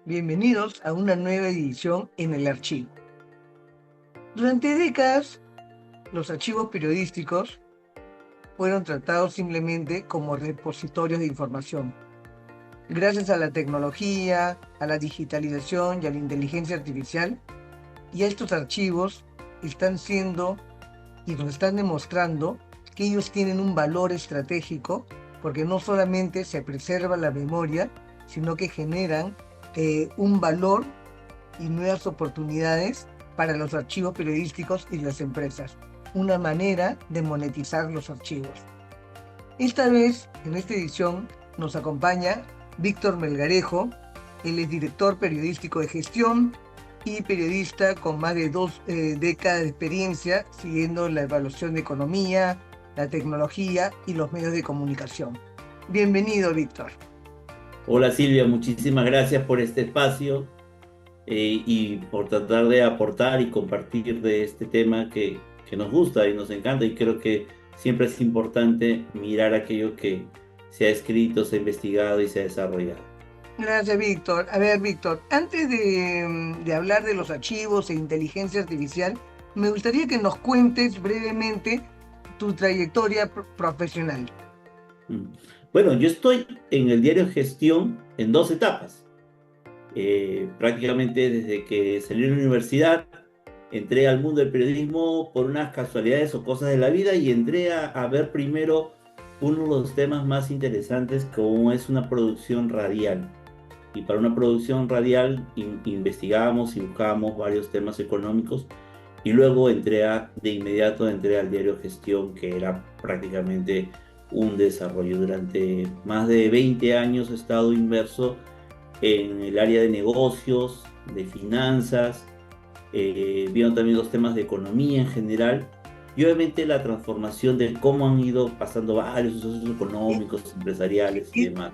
Bienvenidos a una nueva edición en el archivo. Durante décadas, los archivos periodísticos fueron tratados simplemente como repositorios de información. Gracias a la tecnología, a la digitalización y a la inteligencia artificial, ya estos archivos están siendo y nos están demostrando que ellos tienen un valor estratégico, porque no solamente se preserva la memoria, sino que generan un valor y nuevas oportunidades para los archivos periodísticos y las empresas. Una manera de monetizar los archivos. Esta vez, en esta edición, nos acompaña Víctor Melgarejo. Él es director periodístico de gestión y periodista con más de 2 décadas de experiencia siguiendo la evaluación de economía, la tecnología y los medios de comunicación. Bienvenido, Víctor. Hola Silvia, muchísimas gracias por este espacio y por tratar de aportar y compartir de este tema que nos gusta y nos encanta, y creo que siempre es importante mirar aquello que se ha escrito, se ha investigado y se ha desarrollado. Gracias, Víctor. A ver, Víctor, antes de hablar de los archivos e inteligencia artificial, me gustaría que nos cuentes brevemente tu trayectoria profesional. Mm. Bueno, yo estoy en el diario Gestión en dos etapas. Prácticamente desde que salí de la universidad, entré al mundo del periodismo por unas casualidades o cosas de la vida, y entré a ver primero uno de los temas más interesantes, como es una producción radial. Y para una producción radial investigábamos y buscábamos varios temas económicos, y luego de inmediato entré al diario Gestión, que era prácticamente un desarrollo. Durante más de 20 años he estado inmerso en el área de negocios, de finanzas, viendo también los temas de economía en general, y obviamente la transformación de cómo han ido pasando varios sucesos Y, económicos, empresariales y demás.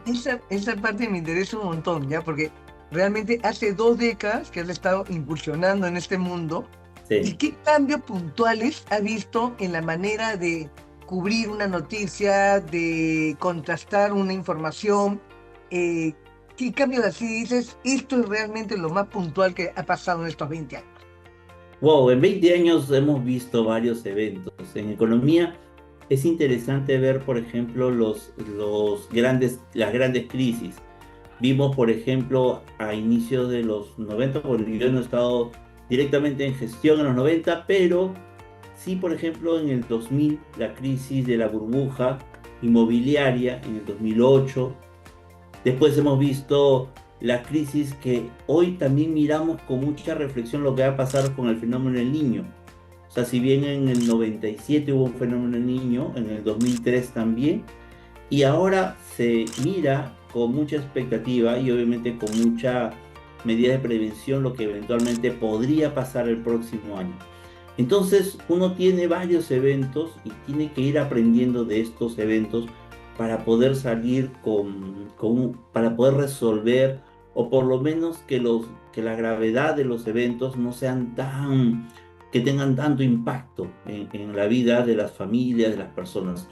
esa parte me interesa un montón, ¿ya? Porque realmente hace 2 décadas que has estado incursionando en este mundo. ¿Y Sí. qué cambios puntuales has visto en la manera de cubrir una noticia, de contrastar una información? Eh, ¿Qué cambios así dices? Esto es realmente lo más puntual que ha pasado en estos 20 años. Wow, en 20 años hemos visto varios eventos. En economía es interesante ver, por ejemplo, las grandes crisis. Vimos, por ejemplo, a inicios de los 90, porque yo no he estado directamente en gestión en los 90, pero sí, por ejemplo, en el 2000, la crisis de la burbuja inmobiliaria, en el 2008. Después hemos visto la crisis que hoy también miramos con mucha reflexión, lo que va a pasar con el fenómeno del Niño. O sea, si bien en el 97 hubo un fenómeno del Niño, en el 2003 también, y ahora se mira con mucha expectativa y obviamente con mucha medida de prevención lo que eventualmente podría pasar el próximo año. Entonces uno tiene varios eventos y tiene que ir aprendiendo de estos eventos para poder salir para poder resolver, o por lo menos que la gravedad de los eventos no sean que tengan tanto impacto en la vida de las familias, de las personas.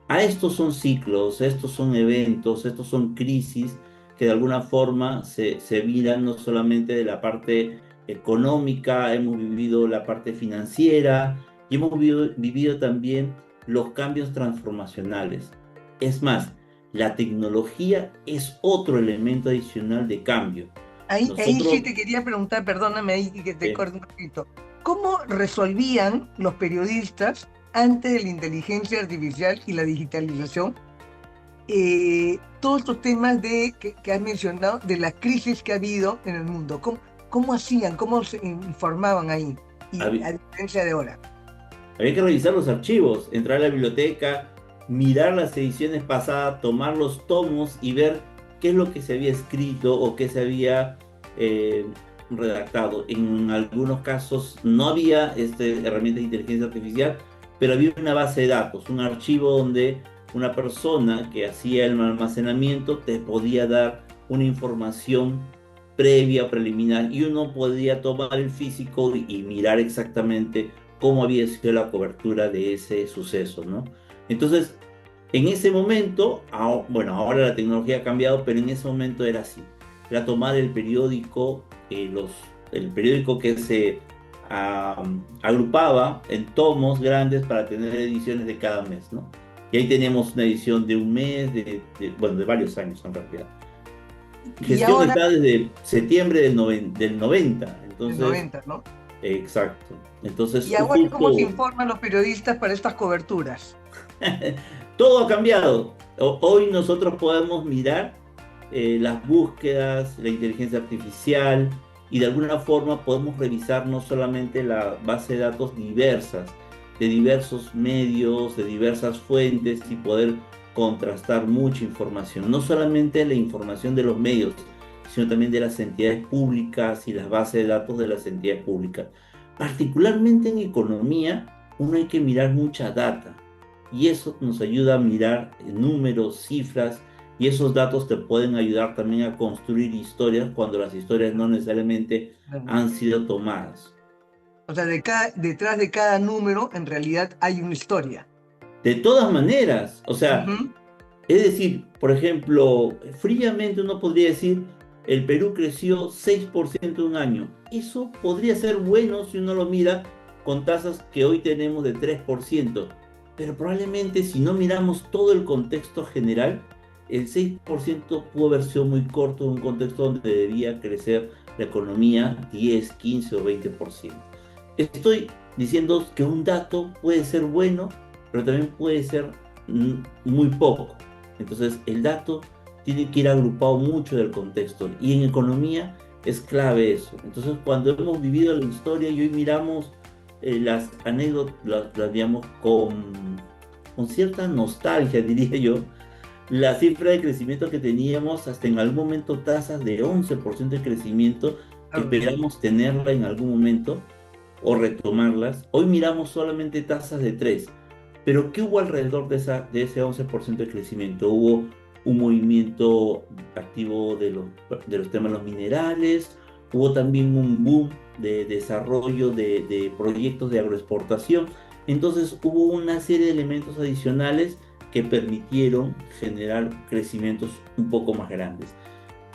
A estos son ciclos, estos son eventos, estos son crisis que de alguna forma se miran no solamente de la parte económica, hemos vivido la parte financiera y hemos vivido también los cambios transformacionales. Es más, la tecnología es otro elemento adicional de cambio. Ahí sí Nosotros, te quería preguntar, perdóname ahí que te eh, corte un poquito. ¿Cómo resolvían los periodistas antes de la inteligencia artificial y la digitalización todos estos temas que has mencionado, de la crisis que ha habido en el mundo? ¿Cómo hacían? ¿Cómo se informaban ahí? Y hab- a diferencia de ahora. había que revisar los archivos, entrar a la biblioteca, mirar las ediciones pasadas, tomar los tomos y ver qué es lo que se había escrito o qué se había eh, redactado. En algunos casos no había herramienta de inteligencia artificial, pero había una base de datos, un archivo donde una persona que hacía el almacenamiento te podía dar una información previa, preliminar, y uno podía tomar el físico y mirar exactamente cómo había sido la cobertura de ese suceso, ¿no? Entonces, en ese momento, bueno, ahora la tecnología ha cambiado, pero en ese momento era así. era tomar el periódico, el periódico que se agrupaba en tomos grandes para tener ediciones de cada mes, ¿no? Y ahí teníamos una edición de un mes, bueno, de varios años en realidad. Y Gestión ahora, está desde septiembre del 90, del entonces, 90, ¿no? exacto. Entonces, Y ahora, ¿cómo se justo informan los periodistas para estas coberturas? todo ha cambiado. Hoy nosotros podemos mirar las búsquedas, la inteligencia artificial y de alguna forma podemos revisar no solamente la base de datos diversas, de diversos medios, de diversas fuentes y poder contrastar mucha información. No solamente la información de los medios, sino también de las entidades públicas y las bases de datos de las entidades públicas. Particularmente en economía, uno hay que mirar mucha data y eso nos ayuda a mirar números, cifras, y esos datos te pueden ayudar también a construir historias cuando las historias no necesariamente Bueno, han sido tomadas. o sea, detrás de cada número en realidad hay una historia. De todas maneras, o sea, Ujú. es decir, por ejemplo, fríamente uno podría decir, el Perú creció 6% en un año. Eso podría ser bueno si uno lo mira con tasas que hoy tenemos de 3%, pero probablemente si no miramos todo el contexto general, el 6% pudo haber sido muy corto en un contexto donde debía crecer la economía 10, 15 o 20%. Estoy diciendo que un dato puede ser bueno, pero también puede ser muy poco. Entonces, el dato tiene que ir agrupado mucho del contexto. Y en economía es clave eso. Entonces, cuando hemos vivido la historia y hoy miramos las anécdotas, digamos, con cierta nostalgia, diría yo, la cifra de crecimiento que teníamos hasta en algún momento tasas de 11% de crecimiento, que Claro. esperamos tenerla en algún momento o retomarlas. Hoy miramos solamente tasas de 3. Pero ¿qué hubo alrededor de ese 11% de crecimiento? Hubo un movimiento activo de los temas de los minerales, hubo también un boom de desarrollo de proyectos de agroexportación. Entonces hubo una serie de elementos adicionales que permitieron generar crecimientos un poco más grandes.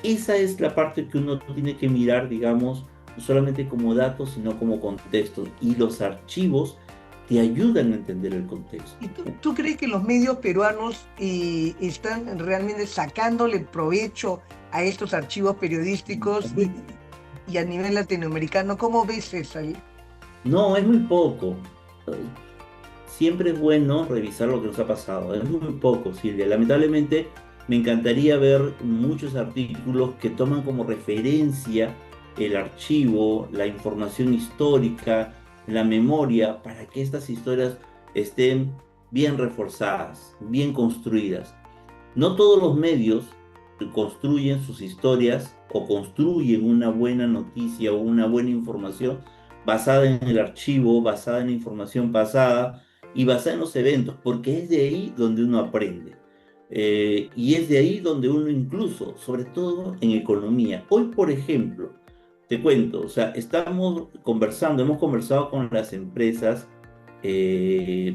Esa es la parte que uno tiene que mirar, digamos, no solamente como datos, sino como contextos. Y los archivos te ayudan a entender el contexto. ¿Y tú crees que los medios peruanos están realmente sacándole provecho a estos archivos periodísticos y a nivel latinoamericano? ¿Cómo ves eso? No, es muy poco. Siempre es bueno revisar lo que nos ha pasado. Es muy poco, Silvia. Lamentablemente, me encantaría ver muchos artículos que toman como referencia el archivo, la información histórica, la memoria, para que estas historias estén bien reforzadas, bien construidas. No todos los medios construyen sus historias o construyen una buena noticia o una buena información basada en el archivo, basada en la información pasada y basada en los eventos, porque es de ahí donde uno aprende. Y es de ahí donde uno incluso, sobre todo en economía. Hoy, por ejemplo, te cuento, o sea, hemos conversado con las empresas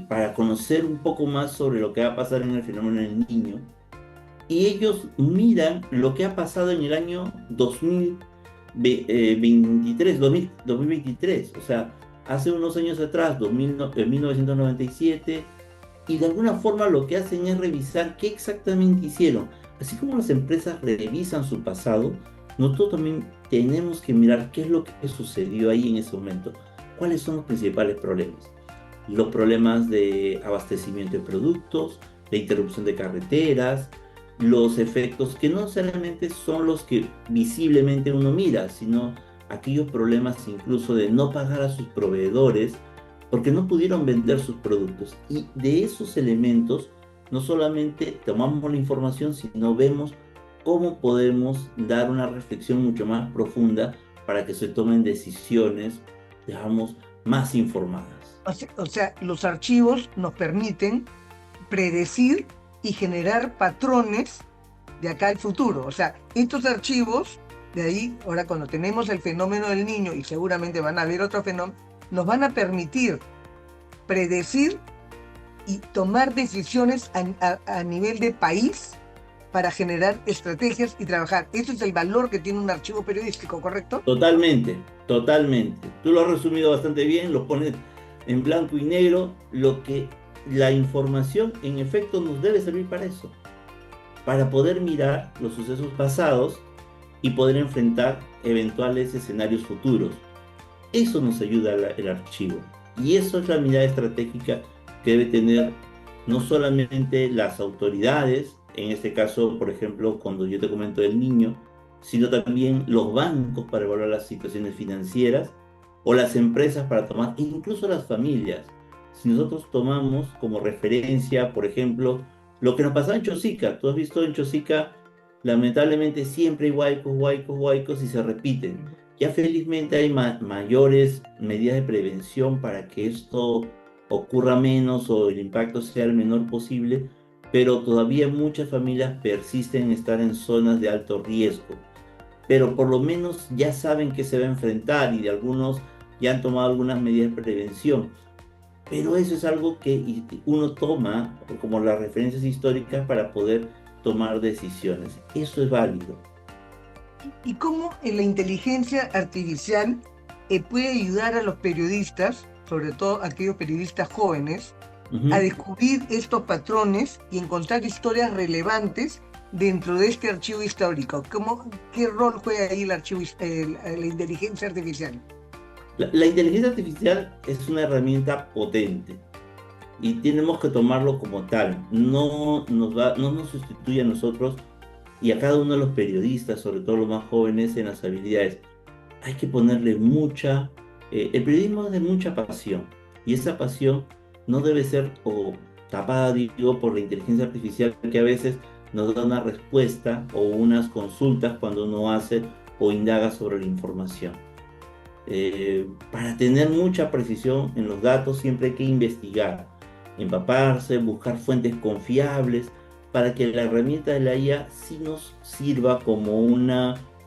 para conocer un poco más sobre lo que va a pasar en el fenómeno del niño y ellos miran lo que ha pasado en el año 2023, 2023, o sea, hace unos años atrás, 1997, y de alguna forma lo que hacen es revisar qué exactamente hicieron. Así como las empresas revisan su pasado, nosotros también tenemos que mirar qué es lo que sucedió ahí en ese momento, cuáles son los principales problemas. Los problemas de abastecimiento de productos, de interrupción de carreteras, los efectos que no necesariamente son los que visiblemente uno mira, sino aquellos problemas incluso de no pagar a sus proveedores porque no pudieron vender sus productos. Y de esos elementos no solamente tomamos la información, sino vemos cómo podemos dar una reflexión mucho más profunda para que se tomen decisiones, digamos, más informadas. O sea, los archivos nos permiten predecir y generar patrones de acá al futuro. O sea, estos archivos, de ahí, ahora cuando tenemos el fenómeno del niño, y seguramente van a haber otros fenómenos, nos van a permitir predecir y tomar decisiones a nivel de país para generar estrategias y trabajar. Ese es el valor que tiene un archivo periodístico, ¿correcto? Totalmente, totalmente. Tú lo has resumido bastante bien, lo pones en blanco y negro. Lo que la información en efecto nos debe servir para eso, para poder mirar los sucesos pasados y poder enfrentar eventuales escenarios futuros. Eso nos ayuda el archivo. Y eso es la mirada estratégica que debe tener no solamente las autoridades, en este caso, por ejemplo, cuando yo te comento del niño, sino también los bancos para evaluar las situaciones financieras o las empresas para tomar, e incluso las familias. Si nosotros tomamos como referencia, por ejemplo, lo que nos pasaba en Chosica, tú has visto en Chosica, lamentablemente siempre hay huaicos, huaicos, huaicos y se repiten. Ya felizmente hay mayores medidas de prevención para que esto ocurra menos o el impacto sea el menor posible, pero todavía muchas familias persisten en estar en zonas de alto riesgo. Pero por lo menos ya saben que se va a enfrentar y de algunos ya han tomado algunas medidas de prevención. Pero eso es algo que uno toma como las referencias históricas para poder tomar decisiones. Eso es válido. ¿Y cómo la inteligencia artificial puede ayudar a los periodistas, sobre todo aquellos periodistas jóvenes, a Ujú. descubrir estos patrones y encontrar historias relevantes dentro de este archivo histórico? ¿Qué rol juega ahí la inteligencia artificial? La inteligencia artificial es una herramienta potente y tenemos que tomarlo como tal. No nos sustituye a nosotros y a cada uno de los periodistas, sobre todo los más jóvenes, en las habilidades. Hay que ponerle el periodismo es de mucha pasión y esa pasión no debe ser o tapada, digo, por la inteligencia artificial que a veces nos da una respuesta o unas consultas cuando uno hace o indaga sobre la información. Para tener mucha precisión en los datos siempre hay que investigar, empaparse, buscar fuentes confiables para que la herramienta de la IA sí nos sirva como un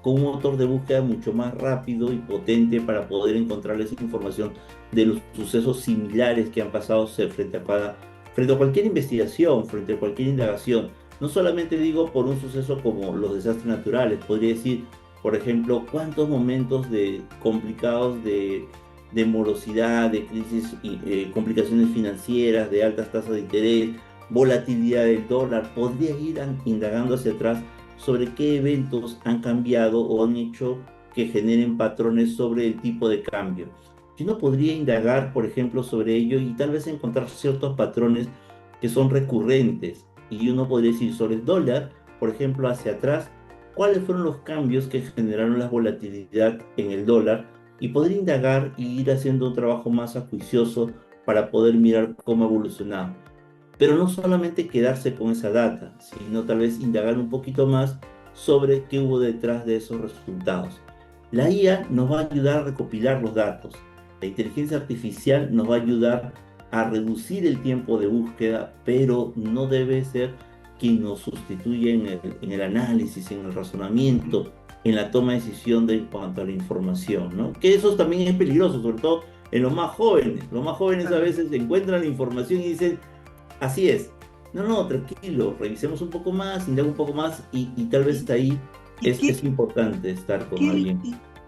motor de búsqueda mucho más rápido y potente para poder encontrar esa información de los sucesos similares que han pasado frente a cualquier investigación, frente a cualquier indagación. No solamente digo por un suceso como los desastres naturales, podría decir por ejemplo, cuántos momentos complicados de morosidad, de crisis, complicaciones financieras, de altas tasas de interés, volatilidad del dólar, podría ir indagando hacia atrás sobre qué eventos han cambiado o han hecho que generen patrones sobre el tipo de cambio. Si uno podría indagar, por ejemplo, sobre ello y tal vez encontrar ciertos patrones que son recurrentes. Y uno podría decir sobre el dólar, por ejemplo, hacia atrás, cuáles fueron los cambios que generaron la volatilidad en el dólar y poder indagar y ir haciendo un trabajo más acuicioso para poder mirar cómo ha evolucionado. Pero no solamente quedarse con esa data, sino tal vez indagar un poquito más sobre qué hubo detrás de esos resultados. La IA nos va a ayudar a recopilar los datos. La inteligencia artificial nos va a ayudar a reducir el tiempo de búsqueda, pero no debe ser quien nos sustituye en el análisis, en el razonamiento, en la toma de decisión en cuanto a la información, ¿no? Que eso también es peligroso, sobre todo en los más jóvenes. Los más jóvenes a veces encuentran la información y dicen, así es. No, no, tranquilo, revisemos un poco más, indaga un poco más y tal vez ¿Y, hasta ahí y es importante estar con qué, alguien.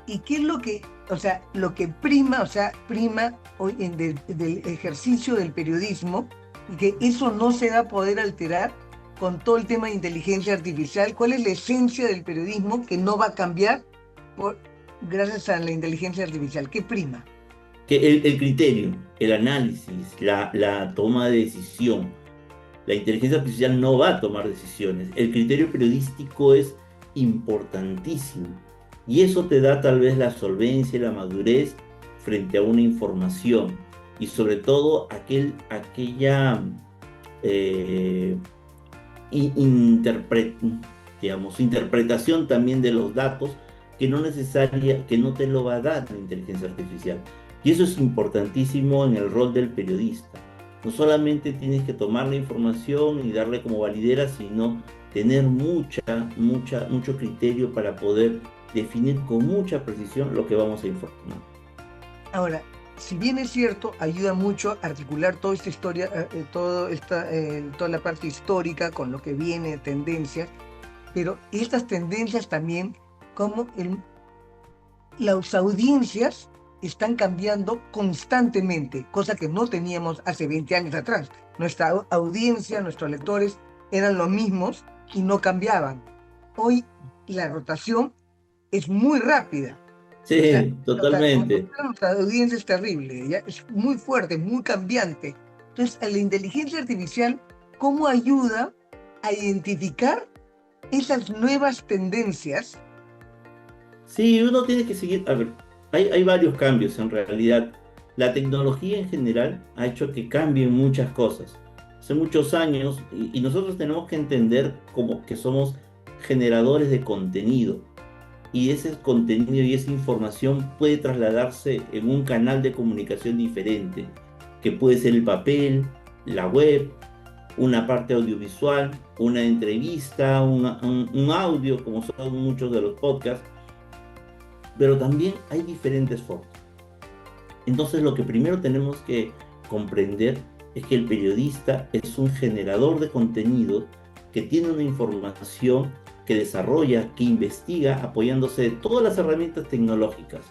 y qué es lo que, o sea, lo que prima, prima hoy del ejercicio del periodismo, y que eso no se va a poder alterar con todo el tema de inteligencia artificial? ¿Cuál es la esencia del periodismo que no va a cambiar gracias a la inteligencia artificial? ¿Qué prima? Que el criterio, el análisis, la toma de decisión. La inteligencia artificial no va a tomar decisiones. El criterio periodístico es importantísimo. Y eso te da tal vez la solvencia y la madurez frente a una información. Y sobre todo aquella eh, interpre- digamos, interpretación también de los datos que no te lo va a dar la inteligencia artificial. Y eso es importantísimo en el rol del periodista. No solamente tienes que tomar la información y darle como validera, sino tener mucho criterio para poder definir con mucha precisión lo que vamos a informar. Ahora, si bien es cierto, ayuda mucho a articular toda esta historia, toda la parte histórica con lo que viene, tendencias, pero estas tendencias también, como las audiencias están cambiando constantemente, cosa que no teníamos hace 20 años atrás. Nuestra audiencia, nuestros lectores eran los mismos y no cambiaban. Hoy la rotación es muy rápida. O sea, Sí, totalmente. nuestra audiencia es terrible, ¿ya? Es muy fuerte, muy cambiante. Entonces, a la inteligencia artificial, ¿cómo ayuda a identificar esas nuevas tendencias? Sí, uno tiene que seguir, a ver, hay varios cambios en realidad. La tecnología en general ha hecho que cambien muchas cosas. Hace muchos años, y nosotros tenemos que entender como que somos generadores de contenido. Y ese contenido y esa información puede trasladarse en un canal de comunicación diferente, que puede ser el papel, la web, una parte audiovisual, una entrevista, un audio, como son muchos de los podcasts, pero también hay diferentes formas. Entonces lo que primero tenemos que comprender es que el periodista es un generador de contenido que tiene una información que desarrolla, que investiga apoyándose de todas las herramientas tecnológicas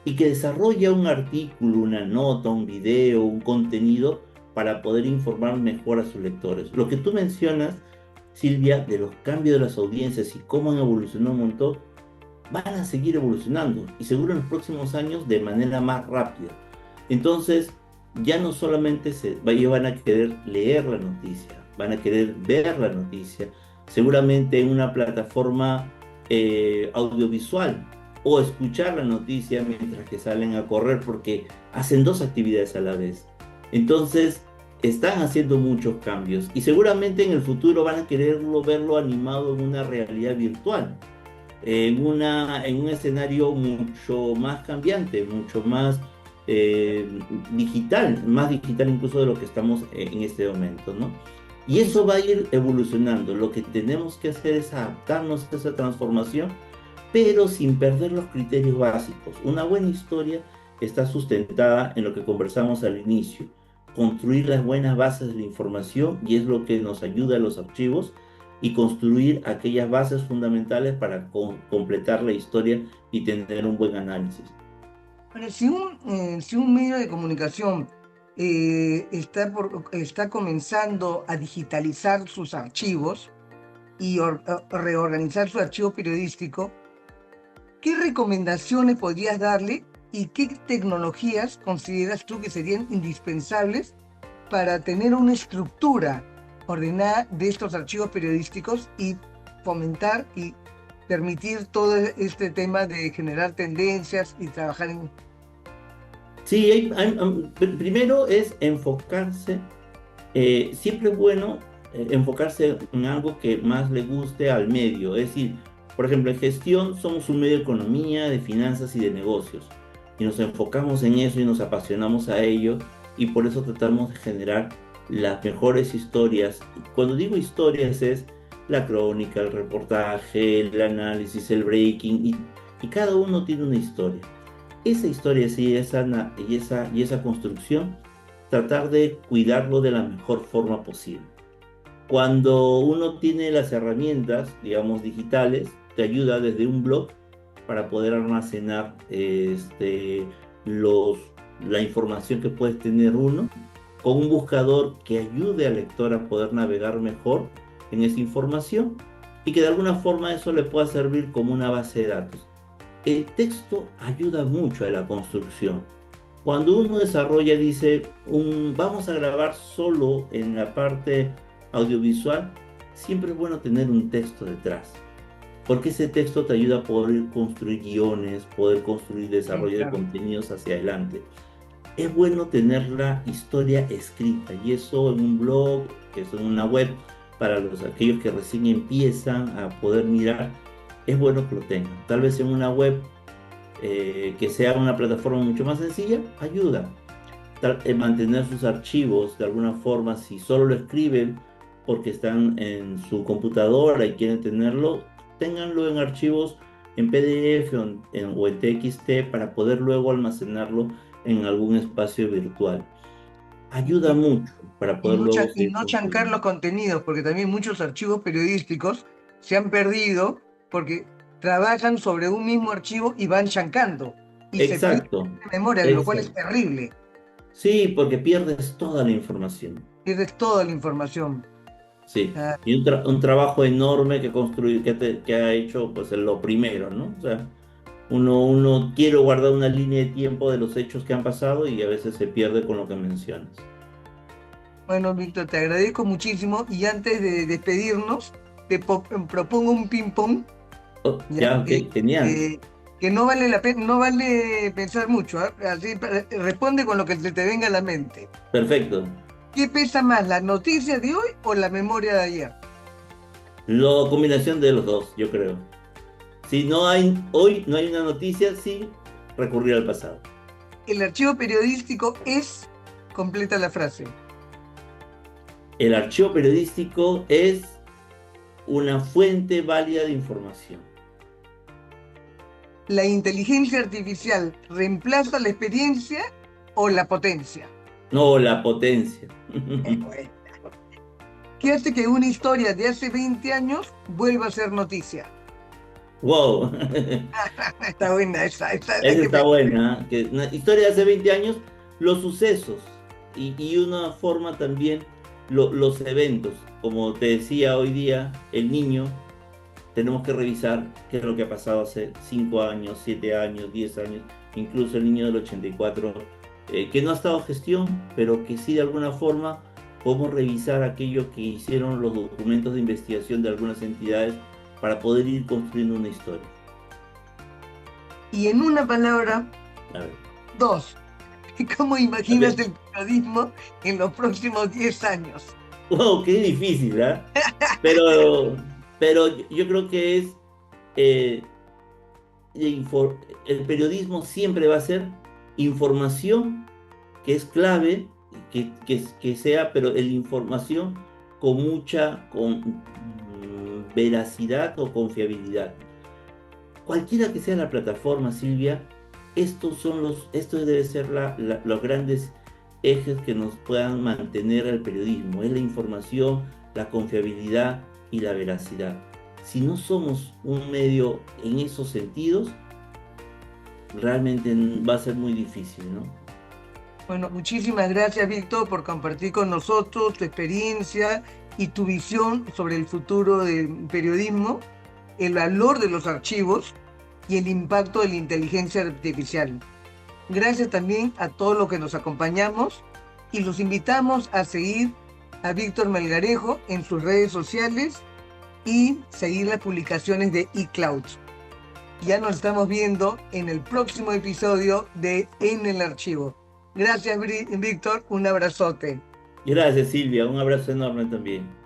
y que desarrolla un artículo, una nota, un video, un contenido para poder informar mejor a sus lectores. Lo que tú mencionas, Silvia, de los cambios de las audiencias y cómo han evolucionado un montón, van a seguir evolucionando y seguro en los próximos años de manera más rápida. Entonces, ya no solamente ellos van a querer leer la noticia, van a querer ver la noticia, seguramente en una plataforma audiovisual o escuchar la noticia mientras que salen a correr porque hacen dos actividades a la vez. Entonces, están haciendo muchos cambios y seguramente en el futuro van a quererlo verlo animado en una realidad virtual en un escenario mucho más cambiante, mucho más digital, más digital incluso de lo que estamos en este momento, ¿no? Y eso va a ir evolucionando. Lo que tenemos que hacer es adaptarnos a esa transformación, pero sin perder los criterios básicos. Una buena historia está sustentada en lo que conversamos al inicio, construir las buenas bases de la información y es lo que nos ayuda a los archivos y construir aquellas bases fundamentales para completar la historia y tener un buen análisis. Pero si un medio de comunicación está comenzando a digitalizar sus archivos y reorganizar su archivo periodístico, ¿qué recomendaciones podrías darle y qué tecnologías consideras tú que serían indispensables para tener una estructura ordenada de estos archivos periodísticos y fomentar y permitir todo este tema de generar tendencias y trabajar en... Sí, primero es enfocarse, siempre es bueno enfocarse en algo que más le guste al medio, es decir, por ejemplo, en gestión somos un medio de economía, de finanzas y de negocios, y nos enfocamos en eso y nos apasionamos a ello, y por eso tratamos de generar las mejores historias. Cuando digo historias es la crónica, el reportaje, el análisis, el breaking, y cada uno tiene una historia. Esa historia sí, y esa construcción, tratar de cuidarlo de la mejor forma posible. Cuando uno tiene las herramientas, digamos, digitales, te ayuda desde un blog para poder almacenar los, la información que puedes tener uno, con un buscador que ayude al lector a poder navegar mejor en esa información y que de alguna forma eso le pueda servir como una base de datos. El texto ayuda mucho a la construcción. Cuando uno desarrolla, dice, vamos a grabar solo en la parte audiovisual, siempre es bueno tener un texto detrás, porque ese texto te ayuda a poder construir guiones, poder construir desarrollo de Claro. contenidos hacia adelante. Es bueno tener la historia escrita, y eso en un blog, eso en una web, para aquellos que recién empiezan a poder mirar, es bueno que lo tengan. Tal vez en una web que sea una plataforma mucho más sencilla, ayuda. Mantener sus archivos de alguna forma, si solo lo escriben porque están en su computadora y quieren tenerlo, ténganlo en archivos en PDF o en TXT para poder luego almacenarlo en algún espacio virtual. Ayuda mucho para poder luego Y seguir no chancar construyendo. los contenidos, porque también muchos archivos periodísticos se han perdido porque trabajan sobre un mismo archivo y van chancando y se pierde Exacto, la memoria, lo cual es exacto. terrible. Sí, porque pierdes toda la información. Pierdes toda la información. Sí, Ah, y un trabajo enorme que construir, que ha hecho pues en lo primero, ¿no? O sea, uno quiere guardar una línea de tiempo de los hechos que han pasado y a veces se pierde con lo que mencionas. bueno, Víctor, te agradezco muchísimo y antes de despedirnos, propongo un ping-pong, Oh, ya ya, ok, genial, que no vale la pena, no vale pensar mucho, ¿ah? Así, responde con lo que se te venga a la mente. perfecto. ¿Qué pesa más, la noticia de hoy o la memoria de ayer? La combinación de los dos, yo creo. Si no hay, hoy no hay una noticia sin recurrir al pasado. El archivo periodístico es, completa la frase. El archivo periodístico es una fuente válida de información. ¿La inteligencia artificial reemplaza la experiencia o la potencia? No, la potencia. Bueno. ¿Qué hace que una historia de hace 20 años vuelva a ser noticia? Wow. Está buena hay Esa que está pensar. buena, ¿eh? Que una historia de hace 20 años, los sucesos y una forma también los eventos. Como te decía hoy día, el niño, tenemos que revisar qué es lo que ha pasado hace 5 años, 7 años, 10 años, incluso el niño del 84, que no ha estado gestión, pero que sí de alguna forma podemos revisar aquello que hicieron los documentos de investigación de algunas entidades para poder ir construyendo una historia. Y en una palabra, A ver. dos. ¿Cómo imaginas Ok. el periodismo en los próximos 10 años? Wow, qué difícil, ¿ah? Pero, pero yo creo que es eh, el periodismo siempre va a ser información que es clave, que sea, pero la información con veracidad o confiabilidad. Cualquiera que sea la plataforma, Silvia, esto debe ser los grandes ejes que nos puedan mantener al periodismo. Es la información, la confiabilidad y la veracidad. Si no somos un medio en esos sentidos, realmente va a ser muy difícil, ¿no? Bueno, muchísimas gracias, Víctor, por compartir con nosotros tu experiencia y tu visión sobre el futuro del periodismo, el valor de los archivos y el impacto de la inteligencia artificial. Gracias también a todos los que nos acompañamos y los invitamos a seguir a Víctor Melgarejo en sus redes sociales y seguir las publicaciones de eCloud. Ya nos estamos viendo en el próximo episodio de En el Archivo. Gracias, Víctor. Un abrazote. Gracias, Silvia. Un abrazo enorme también.